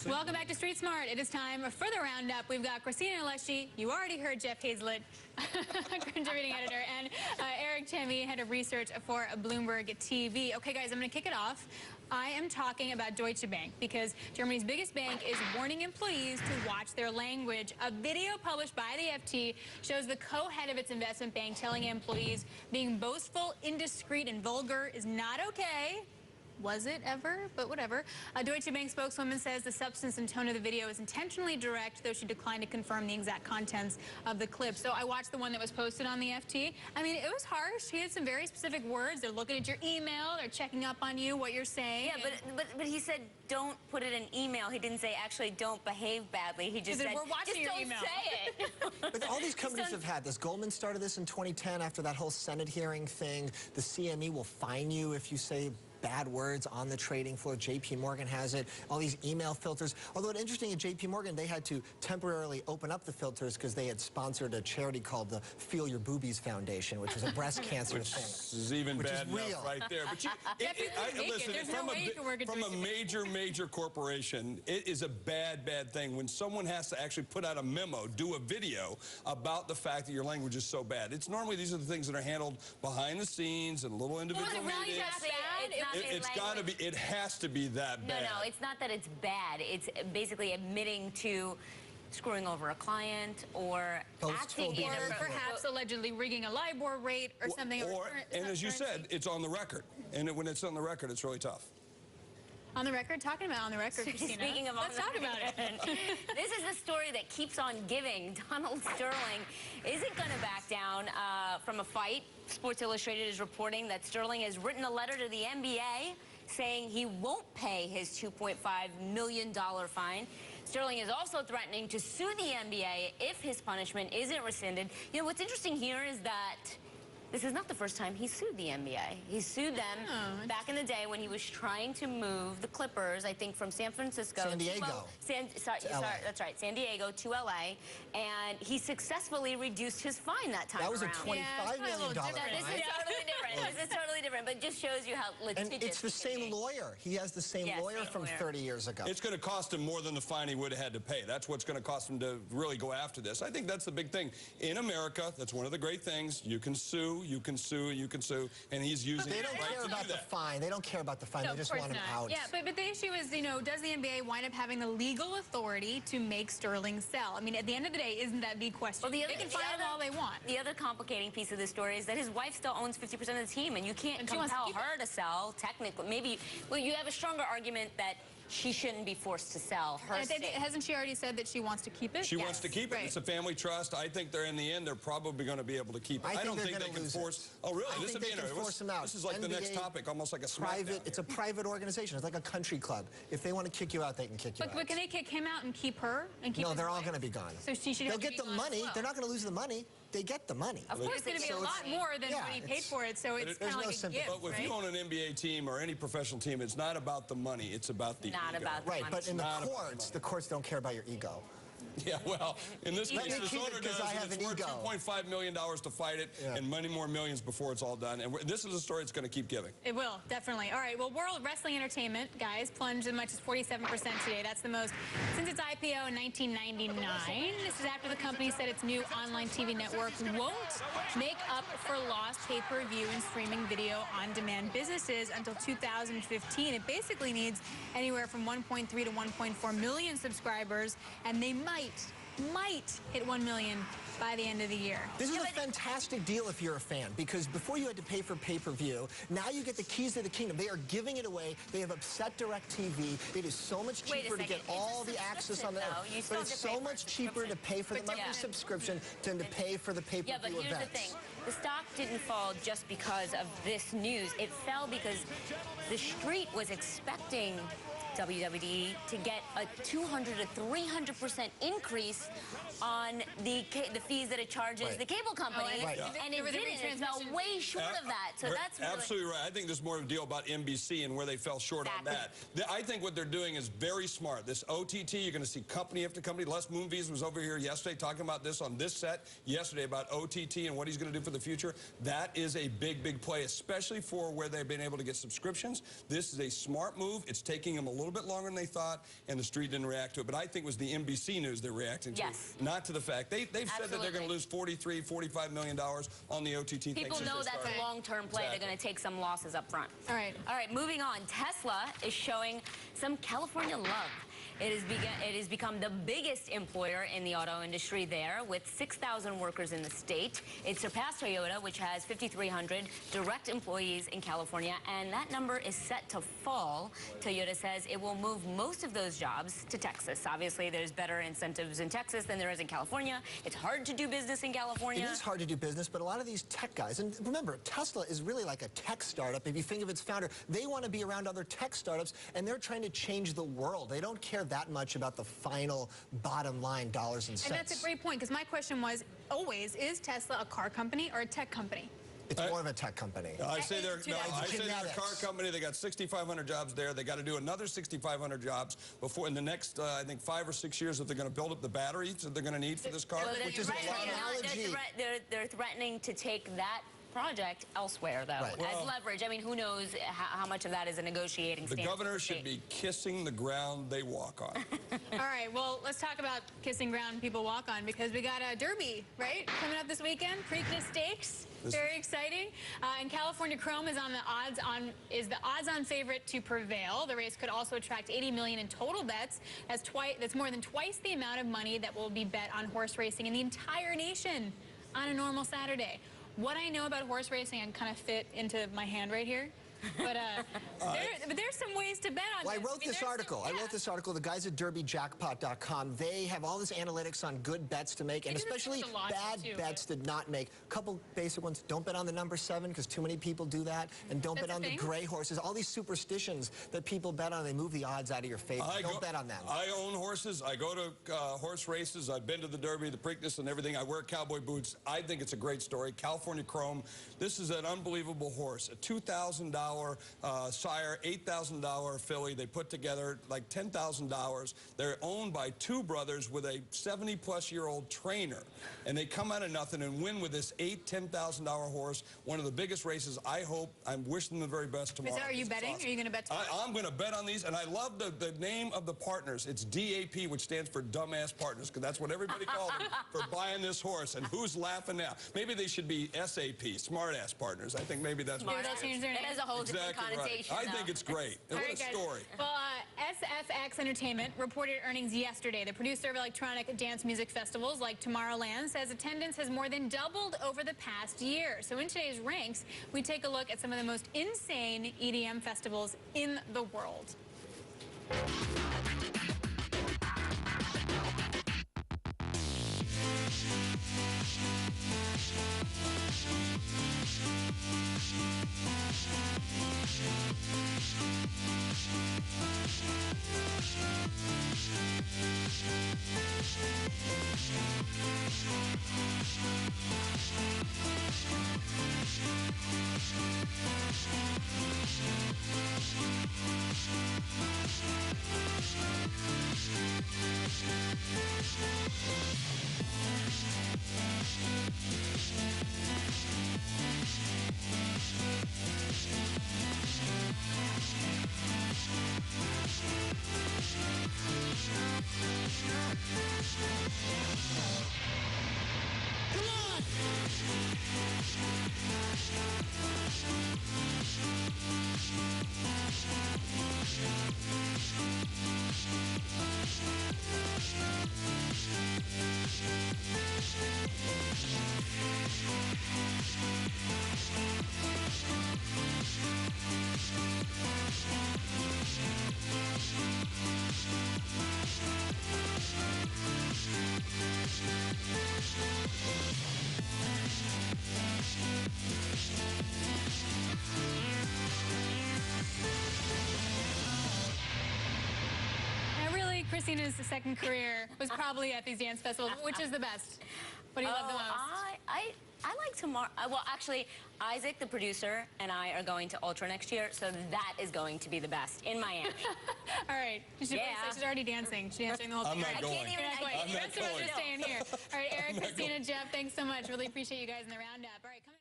Welcome back to Street Smart. It is time for the roundup. We've got Christina Alessi. You already heard Jeff Hayzlett, contributing editor, and Eric Chemi, head of research for Bloomberg TV. Okay, guys, I'm going to kick it off. I am talking about Deutsche Bank because Germany's biggest bank is warning employees to watch their language. A video published by the FT shows the co-head of its investment bank telling employees being boastful, indiscreet, and vulgar is not okay. Was it ever? But whatever. A Deutsche Bank spokeswoman says the substance and tone of the video is intentionally direct, though she declined to confirm the exact contents of the clip. So I watched the one that was posted on the FT. I mean, it was harsh. He had some very specific words. They're looking at your email. They're checking up on you, what you're saying. Yeah, but he said don't put it in email. He didn't say actually don't behave badly. He just said we're watching your email. Just don't say it. But all these companies have had this. Goldman started this in 2010 after that whole Senate hearing thing. The CME will fine you if you say bad words on the trading floor. JP Morgan has it. All these email filters. Although it's interesting, at JP Morgan, they had to temporarily open up the filters because they had sponsored a charity called the Feel Your Boobies Foundation, which is a breast cancer thing. Which is even bad enough right there. But listen, from a major corporation, it is a bad thing when someone has to actually put out a memo, do a video about the fact that your language is so bad. It's normally these are the things that are handled behind the scenes and little individual meetings. It's got to be. It has to be that bad. No, it's not that it's bad. It's basically admitting to screwing over a client or acting in or perhaps allegedly rigging a LIBOR rate or something. And as you said, it's on the record. And when it's on the record, it's really tough. On the record? Talking about on the record, Christina. Speaking of Let's talk about it. This is the story that keeps on giving. Donald Sterling isn't going to back down from a fight. Sports Illustrated is reporting that Sterling has written a letter to the NBA saying he won't pay his $2.5 million fine. Sterling is also threatening to sue the NBA if his punishment isn't rescinded. You know, what's interesting here is that this is not the first time he sued the NBA. He sued them back in the day when he was trying to move the Clippers, I think, from San Francisco San Diego. That's right, San Diego to LA, and he successfully reduced his fine that time. That was around. a $25 million fine. This is totally different. This is totally different, but it just shows you how litigious. And it's the same lawyer. He has the same lawyer from 30 years ago. It's going to cost him more than the fine he would have had to pay. That's what's going to cost him to really go after this. I think that's the big thing. In America, that's one of the great things. You can sue, you can sue, you can sue, and he's using They don't care about the fine. They don't care about the fine. No, they just want him out. Yeah, but the issue is, you know, does the NBA wind up having the legal authority to make Sterling sell? I mean, at the end of the day, isn't that the question? Well, they can fire him all they want. The other complicating piece of the story is that his wife still owns 50% of the team, and you can't compel her to sell, technically. Maybe, well, you have a stronger argument that she shouldn't be forced to sell her stake. Hasn't she already said that she wants to keep it? She wants to keep it. Right. It's a family trust. I think in the end, they're probably going to be able to keep it. I don't think they can force. Oh, really? I think they can force them out. This is like the next topic, almost like a private. It's a private organization. It's like a country club. If they want to kick you out, they can kick you out. But can they kick him out and keep her? No, they're all going to be gone. So she should. They'll get the money. They're not going to lose the money. They get the money. Of course, it's going to be a lot more than what he paid for it, so it's kind of like a gift, But if you own an NBA team or any professional team, it's not about the money, it's about the ego. Right, but in the courts don't care about your ego. Yeah, well, in this case, this owner does, and it's worth $2.5 million to fight it, and many more millions before it's all done. And this is a story that's going to keep giving. It will, definitely. All right, well, World Wrestling Entertainment, guys, plunged as much as 47% today. That's the most since its IPO in 1999. This is after the company said its new online TV network won't make up for lost pay-per-view and streaming video on-demand businesses until 2015. It basically needs anywhere from 1.3 to 1.4 million subscribers, and they might hit 1 million by the end of the year. This is a fantastic deal if you're a fan, because before you had to pay for pay-per-view, now you get the keys to the kingdom. They are giving it away. They have upset DirecTV. It is so much cheaper to get all the access on that. But it's so much cheaper to pay for the monthly subscription than to pay for the pay-per-view events. Yeah, but here's the thing. The stock didn't fall just because of this news. It fell because the street was expecting WWE to get a 200 to 300% increase on the fees that it charges the cable company. And it didn't. It fell way short of that. So that's really... Absolutely right. I think there's more of a deal about NBC and where they fell short on that. I think what they're doing is very smart. This OTT, you're going to see company after company. Les Moonves was over here yesterday talking about this on this set yesterday about OTT and what he's going to do for the future. That is a big, big play, especially for where they've been able to get subscriptions. This is a smart move. It's taking them a little bit longer than they thought, and the street didn't react to it. But I think it was the NBC news they're reacting to, not to the fact. They've said that they're going to lose $43, $45 million on the OTT thing. People know that's a long-term play. They're going to take some losses up front. All right, moving on. Tesla is showing some California love. It has become the biggest employer in the auto industry there, with 6,000 workers in the state. It surpassed Toyota, which has 5,300 direct employees in California, and that number is set to fall. Toyota says it will move most of those jobs to Texas. Obviously, there's better incentives in Texas than there is in California. It's hard to do business in California. It is hard to do business, but a lot of these tech guys, and remember, Tesla is really like a tech startup. If you think of its founder, they want to be around other tech startups, and they're trying to change the world. They don't care that much about the final bottom line dollars and cents. And that's a great point, because my question was always, is Tesla a car company or a tech company? It's more of a tech company. I say they're a car company. They got 6,500 jobs there. They got to do another 6,500 jobs before in the next, I think, 5 or 6 years that they're going to build up the batteries that they're going to need for this car. Which is they're threatening to take that project elsewhere, though, as leverage. I mean, who knows how much of that is a negotiating stance. The governor should be kissing the ground they walk on. All right, well, let's talk about kissing ground people walk on, because we got a Derby, right, coming up this weekend. Preakness Stakes. Very exciting. And California Chrome is the odds-on favorite to prevail. The race could also attract $80 million in total bets. That's more than twice the amount of money that will be bet on horse racing in the entire nation on a normal Saturday. What I know about horse racing, I can kind of fit into my hand right here. But there's some ways to bet on I wrote this article. I wrote this article. The guys at derbyjackpot.com, they have all this analytics on good bets to make, and especially bad bets to not make. A couple basic ones. Don't bet on the number 7, because too many people do that. And don't bet on the gray horses. All these superstitions that people bet on, they move the odds out of your favor. Don't bet on them. I own horses. I go to horse races. I've been to the Derby, the Preakness, and everything. I wear cowboy boots. I think it's a great story. California Chrome. This is an unbelievable horse. A $2,000 sire, $8,000 filly. They put together like $10,000. They're owned by 2 brothers with a 70-plus-year-old trainer. And they come out of nothing and win with this $10,000 horse. One of the biggest races. I'm wishing them the very best tomorrow. Are you betting? Awesome. Are you going to bet tomorrow? I'm going to bet on these. And I love the name of the partners. It's DAP, which stands for Dumbass Partners, because that's what everybody called them for buying this horse. And who's laughing now? Maybe they should be SAP, Smart-Ass Partners. I think maybe that's what they'll change their name. That has a whole different connotation. I think it's great. And what a story. Well, SFX Entertainment reported earnings yesterday. The producer of electronic dance music festivals like Tomorrowland says attendance has more than doubled over the past year. So in today's ranks, we take a look at some of the most insane EDM festivals in the world. Christina's second career was probably at these dance festivals. Which is the best? What do you love the most? I like tomorrow. Well, actually, Isaac, the producer, and I are going to Ultra next year, so that is going to be the best in Miami. All right. She's already dancing. She's dancing the whole thing. I'm not going. The rest of us are staying here. All right, Eric, Christina, Jeff, thanks so much. Really appreciate you guys in the roundup. All right, come